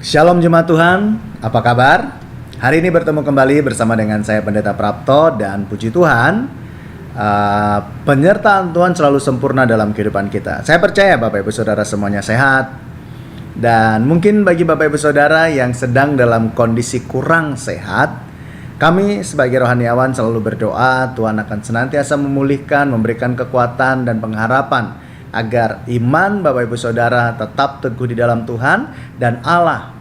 Shalom jemaat Tuhan, apa kabar? Hari ini bertemu kembali bersama dengan saya Pendeta Prapto dan puji Tuhan, penyertaan Tuhan selalu sempurna dalam kehidupan kita. Saya percaya Bapak Ibu Saudara semuanya sehat. Dan mungkin bagi Bapak Ibu Saudara yang sedang dalam kondisi kurang sehat, kami sebagai rohaniawan selalu berdoa Tuhan akan senantiasa memulihkan, memberikan kekuatan dan pengharapan agar iman Bapak Ibu Saudara tetap teguh di dalam Tuhan dan Allah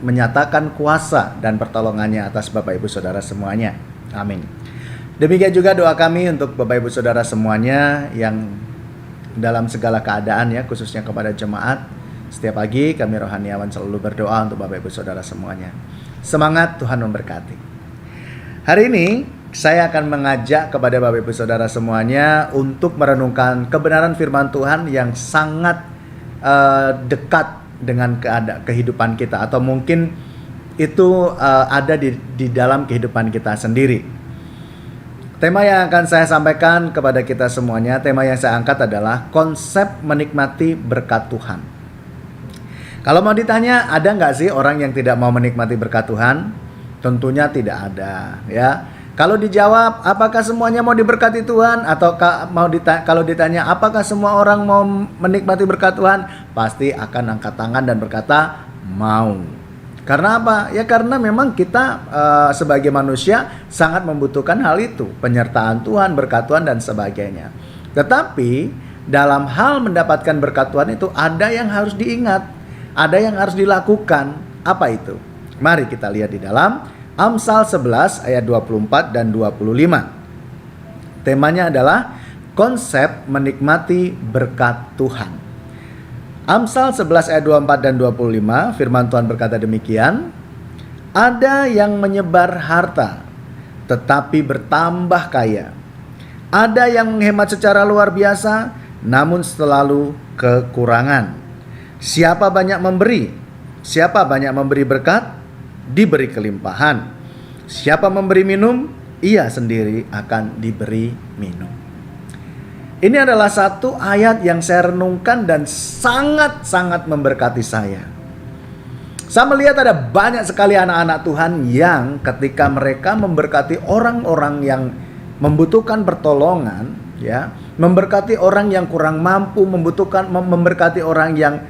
menyatakan kuasa dan pertolongannya atas Bapak Ibu Saudara semuanya. Amin. Demikian juga doa kami untuk Bapak Ibu Saudara semuanya yang dalam segala keadaan ya, khususnya kepada jemaat. Setiap pagi kami rohaniawan selalu berdoa untuk Bapak Ibu Saudara semuanya. Semangat, Tuhan memberkati. Hari ini saya akan mengajak kepada Bapak Ibu Saudara semuanya untuk merenungkan kebenaran firman Tuhan yang sangat dekat dengan kehidupan kita, atau mungkin itu ada di dalam kehidupan kita sendiri. Tema yang akan saya sampaikan kepada kita semuanya, tema yang saya angkat adalah konsep menikmati berkat Tuhan. Kalau mau ditanya, ada nggak sih orang yang tidak mau menikmati berkat Tuhan? Tentunya tidak ada, ya. Kalau dijawab, apakah semuanya mau diberkati Tuhan? Atau kalau ditanya, apakah semua orang mau menikmati berkat Tuhan? Pasti akan angkat tangan dan berkata, mau. Karena apa? Ya karena memang kita sebagai manusia sangat membutuhkan hal itu. Penyertaan Tuhan, berkat Tuhan, dan sebagainya. Tetapi, dalam hal mendapatkan berkat Tuhan itu ada yang harus diingat. Ada yang harus dilakukan. Apa itu? Mari kita lihat di dalam Amsal 11 ayat 24 dan 25. Temanya adalah konsep menikmati berkat Tuhan. Amsal 11 ayat 24 dan 25, firman Tuhan berkata demikian. Ada yang menyebar harta tetapi bertambah kaya. Ada yang menghemat secara luar biasa namun selalu kekurangan. Siapa banyak memberi berkat, diberi kelimpahan. Siapa memberi minum, ia sendiri akan diberi minum. Ini adalah satu ayat yang saya renungkan dan sangat-sangat memberkati saya. Saya melihat ada banyak sekali anak-anak Tuhan yang ketika mereka memberkati orang-orang yang membutuhkan pertolongan, ya, memberkati orang yang kurang mampu, memberkati orang yang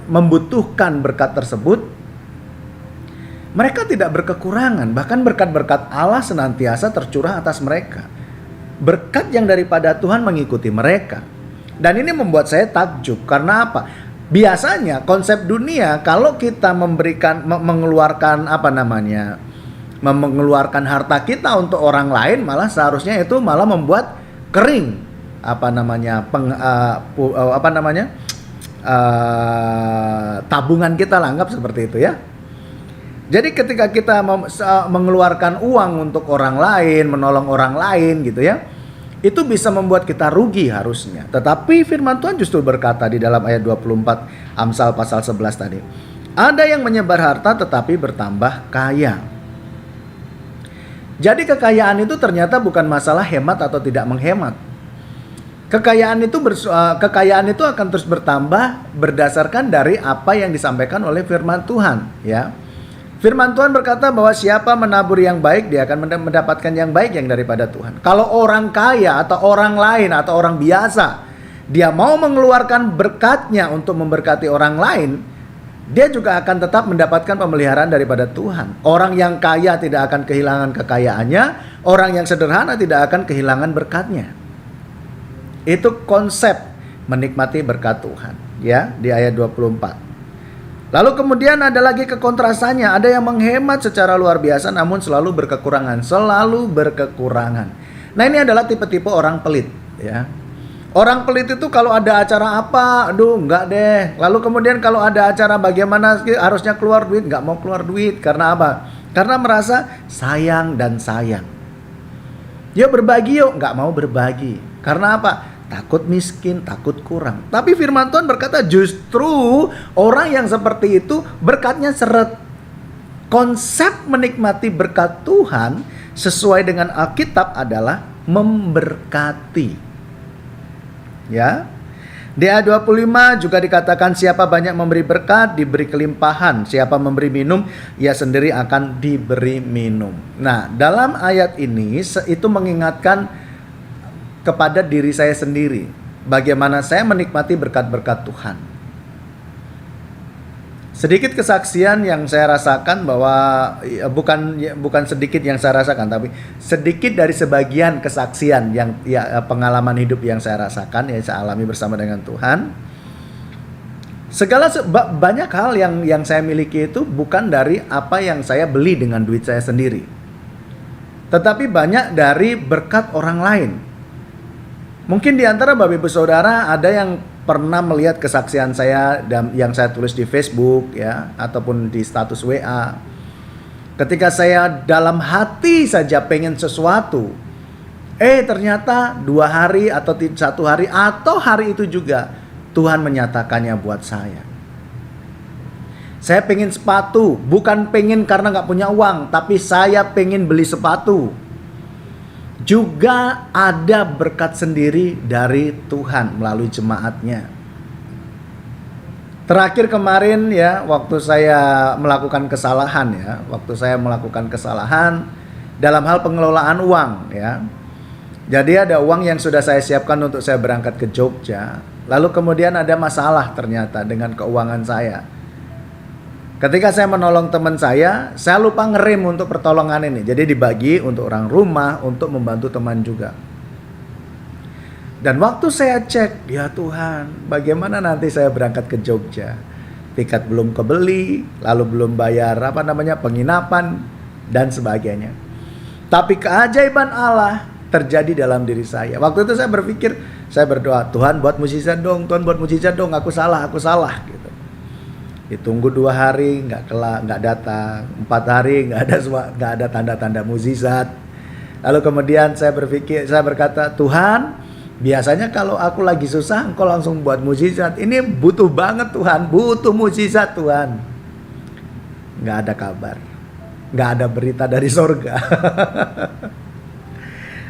membutuhkan berkat tersebut, mereka tidak berkekurangan. Bahkan berkat-berkat Allah senantiasa tercurah atas mereka. Berkat yang daripada Tuhan mengikuti mereka. Dan ini membuat saya takjub. Karena apa? Biasanya konsep dunia, kalau kita mengeluarkan harta kita untuk orang lain, malah seharusnya itu malah membuat kering tabungan kita, lah, anggap seperti itu ya. Jadi ketika kita mengeluarkan uang untuk orang lain, menolong orang lain gitu ya, itu bisa membuat kita rugi harusnya. Tetapi firman Tuhan justru berkata di dalam ayat 24 Amsal pasal 11 tadi, ada yang menyebar harta tetapi bertambah kaya. Jadi kekayaan itu ternyata bukan masalah hemat atau tidak menghemat. Kekayaan itu akan terus bertambah berdasarkan dari apa yang disampaikan oleh firman Tuhan, ya. Firman Tuhan berkata bahwa siapa menabur yang baik, dia akan mendapatkan yang baik yang daripada Tuhan. Kalau orang kaya atau orang lain atau orang biasa, dia mau mengeluarkan berkatnya untuk memberkati orang lain, dia juga akan tetap mendapatkan pemeliharaan daripada Tuhan. Orang yang kaya tidak akan kehilangan kekayaannya, orang yang sederhana tidak akan kehilangan berkatnya. Itu konsep menikmati berkat Tuhan, ya, di ayat 24. Lalu kemudian ada lagi kekontrasannya, ada yang menghemat secara luar biasa namun selalu berkekurangan, Nah, ini adalah tipe-tipe orang pelit, ya. Orang pelit itu kalau ada acara apa, aduh enggak deh. Lalu kemudian kalau ada acara bagaimana harusnya keluar duit, enggak mau keluar duit. Karena apa? Karena merasa sayang dan sayang. Dia berbagi yuk, enggak mau berbagi. Karena apa? Takut miskin, takut kurang. Tapi firman Tuhan berkata justru orang yang seperti itu berkatnya seret. Konsep menikmati berkat Tuhan sesuai dengan Alkitab adalah memberkati. Ya. Di ayat 25 juga dikatakan siapa banyak memberi berkat diberi kelimpahan, siapa memberi minum ia sendiri akan diberi minum. Nah, dalam ayat ini itu mengingatkan kepada diri saya sendiri bagaimana saya menikmati berkat-berkat Tuhan. Sedikit kesaksian yang saya rasakan bahwa bukan sedikit yang saya rasakan, tapi sedikit dari sebagian kesaksian yang pengalaman hidup yang saya rasakan, yang saya alami bersama dengan Tuhan. Banyak hal yang saya miliki itu bukan dari apa yang saya beli dengan duit saya sendiri, tetapi banyak dari berkat orang lain. Mungkin di antara Bapak Ibu Saudara ada yang pernah melihat kesaksian saya yang saya tulis di Facebook ya, ataupun di status WA. Ketika saya dalam hati saja pengen sesuatu, ternyata 2 hari atau 1 hari atau hari itu juga Tuhan menyatakannya buat saya. Saya pengen sepatu, bukan pengen karena gak punya uang, tapi saya pengen beli sepatu. Juga ada berkat sendiri dari Tuhan melalui jemaatnya. Terakhir kemarin ya, waktu saya melakukan kesalahan dalam hal pengelolaan uang ya. Jadi ada uang yang sudah saya siapkan untuk saya berangkat ke Jogja. Lalu kemudian ada masalah ternyata dengan keuangan saya. Ketika saya menolong teman saya lupa ngerem untuk pertolongan ini. Jadi dibagi untuk orang rumah, untuk membantu teman juga. Dan waktu saya cek, ya Tuhan, bagaimana nanti saya berangkat ke Jogja? Tiket belum kebeli, lalu belum bayar penginapan dan sebagainya. Tapi keajaiban Allah terjadi dalam diri saya. Waktu itu saya berpikir, saya berdoa, Tuhan buat mukjizat dong, aku salah gitu. Ditunggu 2 hari nggak datang, 4 hari nggak ada tanda-tanda mukjizat. Lalu kemudian saya berkata, Tuhan, biasanya kalau aku lagi susah Engkau langsung buat mukjizat. Ini butuh banget Tuhan, butuh mukjizat Tuhan. Nggak ada kabar, nggak ada berita dari sorga.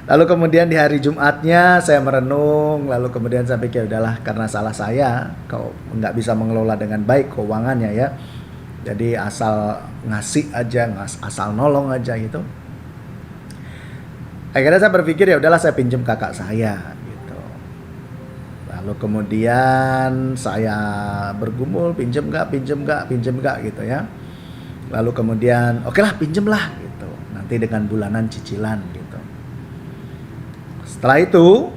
Lalu kemudian di hari Jumatnya saya merenung, lalu kemudian saya pikir udahlah karena salah saya, kau nggak bisa mengelola dengan baik keuangannya ya. Jadi asal ngasih aja, asal nolong aja gitu. Akhirnya saya berpikir ya udahlah saya pinjam kakak saya gitu. Lalu kemudian saya bergumul pinjam nggak gitu ya. Lalu kemudian oke lah pinjam lah gitu. Nanti dengan bulanan cicilan gitu. Setelah itu,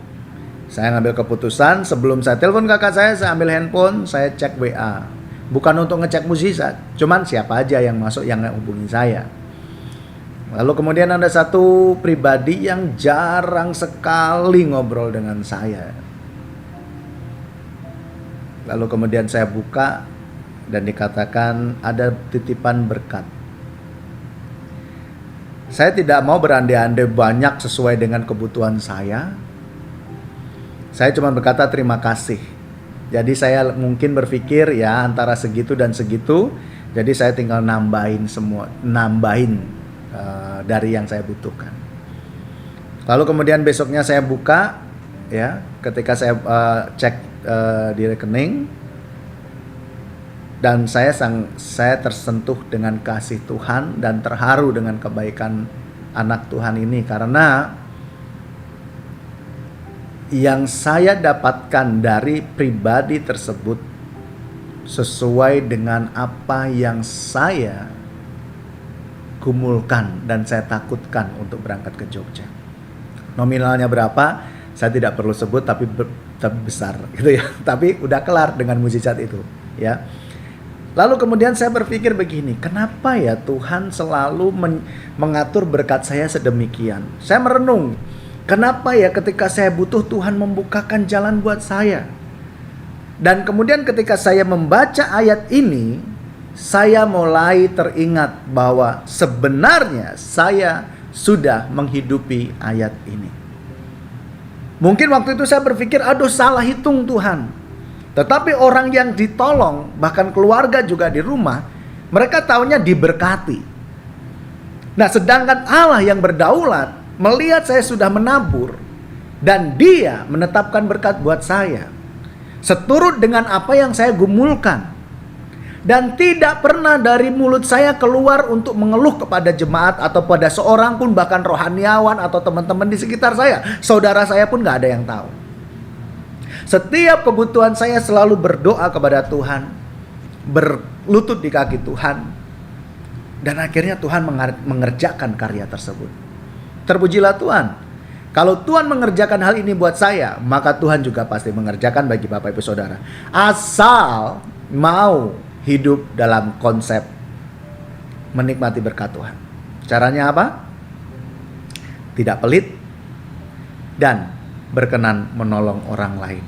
saya ngambil keputusan sebelum saya telepon kakak saya ambil handphone, saya cek WA. Bukan untuk ngecek mukjizat, cuman siapa aja yang masuk yang hubungi saya. Lalu kemudian ada satu pribadi yang jarang sekali ngobrol dengan saya. Lalu kemudian saya buka dan dikatakan ada titipan berkat. Saya tidak mau berandai-andai banyak sesuai dengan kebutuhan saya. Saya cuma berkata terima kasih. Jadi saya mungkin berpikir ya antara segitu dan segitu. Jadi saya tinggal nambahin dari yang saya butuhkan. Lalu kemudian besoknya saya buka ya, ketika saya cek di rekening. Dan saya tersentuh dengan kasih Tuhan dan terharu dengan kebaikan anak Tuhan ini. Karena yang saya dapatkan dari pribadi tersebut sesuai dengan apa yang saya gumulkan dan saya takutkan untuk berangkat ke Jogja. Nominalnya berapa? Saya tidak perlu sebut, tapi besar gitu ya. Tapi udah kelar dengan mukjizat itu ya. Lalu kemudian saya berpikir begini, kenapa ya Tuhan selalu mengatur berkat saya sedemikian? Saya merenung, kenapa ya ketika saya butuh Tuhan membukakan jalan buat saya? Dan kemudian ketika saya membaca ayat ini, saya mulai teringat bahwa sebenarnya saya sudah menghidupi ayat ini. Mungkin waktu itu saya berpikir, aduh salah hitung Tuhan. Tetapi orang yang ditolong, bahkan keluarga juga di rumah, mereka taunya diberkati. Nah, sedangkan Allah yang berdaulat melihat saya sudah menabur dan Dia menetapkan berkat buat saya. seturut dengan apa yang saya gumulkan. Dan tidak pernah dari mulut saya keluar untuk mengeluh kepada jemaat atau pada seorang pun, bahkan rohaniawan atau teman-teman di sekitar saya. Saudara saya pun gak ada yang tahu. Setiap kebutuhan saya selalu berdoa kepada Tuhan, berlutut di kaki Tuhan. Dan akhirnya Tuhan mengerjakan karya tersebut. Terpujilah Tuhan. Kalau Tuhan mengerjakan hal ini buat saya, maka Tuhan juga pasti mengerjakan bagi Bapak Ibu Saudara. Asal mau hidup dalam konsep menikmati berkat Tuhan. Caranya apa? Tidak pelit dan berkenan menolong orang lain.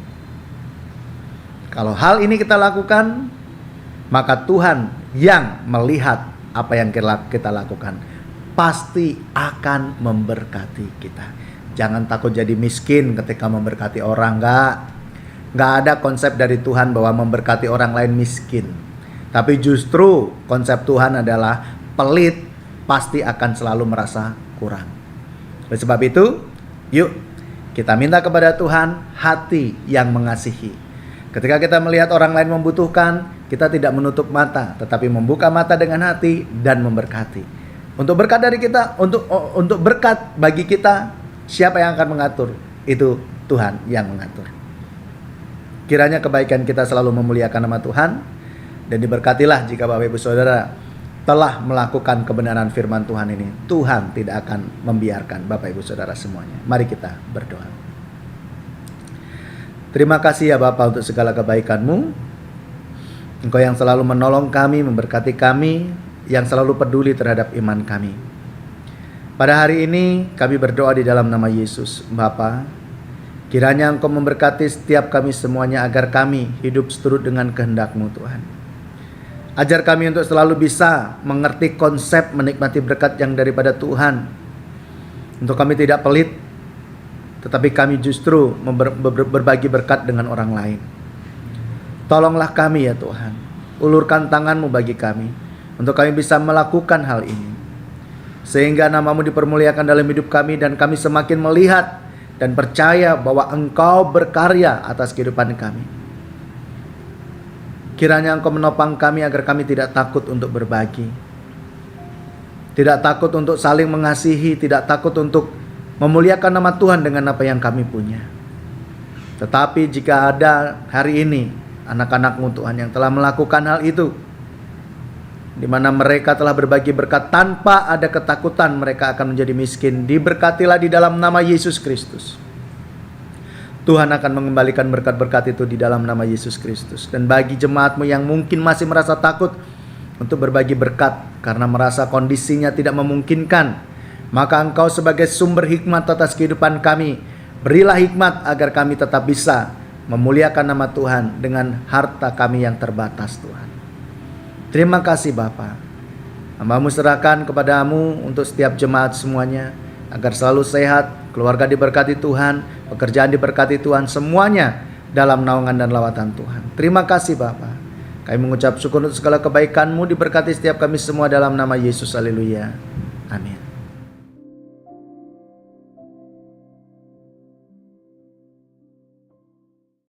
Kalau hal ini kita lakukan, maka Tuhan yang melihat apa yang kita lakukan pasti akan memberkati kita. Jangan takut jadi miskin ketika memberkati orang. Nggak ada konsep dari Tuhan bahwa memberkati orang lain miskin. Tapi justru konsep Tuhan adalah pelit pasti akan selalu merasa kurang. Oleh sebab itu, yuk kita minta kepada Tuhan hati yang mengasihi. Ketika kita melihat orang lain membutuhkan, kita tidak menutup mata, tetapi membuka mata dengan hati dan memberkati. Untuk berkat dari kita, untuk berkat bagi kita, siapa yang akan mengatur? Itu Tuhan yang mengatur. Kiranya kebaikan kita selalu memuliakan nama Tuhan. Dan diberkatilah jika Bapak Ibu Saudara telah melakukan kebenaran firman Tuhan ini. Tuhan tidak akan membiarkan Bapak Ibu Saudara semuanya. Mari kita berdoa. Terima kasih ya Bapa untuk segala kebaikan-Mu. Engkau yang selalu menolong kami, memberkati kami, yang selalu peduli terhadap iman kami. Pada hari ini kami berdoa di dalam nama Yesus. Bapa, kiranya Engkau memberkati setiap kami semuanya agar kami hidup seturut dengan kehendak-Mu Tuhan. Ajar kami untuk selalu bisa mengerti konsep menikmati berkat yang daripada Tuhan. Untuk kami tidak pelit, tetapi kami justru berbagi berkat dengan orang lain. Tolonglah kami ya Tuhan. Ulurkan tangan-Mu bagi kami, untuk kami bisa melakukan hal ini. Sehingga nama-Mu dipermuliakan dalam hidup kami, dan kami semakin melihat dan percaya bahwa Engkau berkarya atas kehidupan kami. Kiranya Engkau menopang kami agar kami tidak takut untuk berbagi, tidak takut untuk saling mengasihi, tidak takut untuk memuliakan nama Tuhan dengan apa yang kami punya. Tetapi jika ada hari ini anak-anak-Mu Tuhan yang telah melakukan hal itu, di mana mereka telah berbagi berkat tanpa ada ketakutan mereka akan menjadi miskin, diberkatilah di dalam nama Yesus Kristus. Tuhan akan mengembalikan berkat-berkat itu di dalam nama Yesus Kristus. Dan bagi jemaat-Mu yang mungkin masih merasa takut untuk berbagi berkat karena merasa kondisinya tidak memungkinkan, maka Engkau sebagai sumber hikmat atas kehidupan kami, berilah hikmat agar kami tetap bisa memuliakan nama Tuhan dengan harta kami yang terbatas Tuhan. Terima kasih Bapa. Hamba-Mu serahkan kepada-Mu untuk setiap jemaat semuanya, agar selalu sehat, keluarga diberkati Tuhan, pekerjaan diberkati Tuhan, semuanya dalam naungan dan lawatan Tuhan. Terima kasih Bapa. Kami mengucap syukur untuk segala kebaikan-Mu, diberkati setiap kami semua dalam nama Yesus. Haleluya. Amin.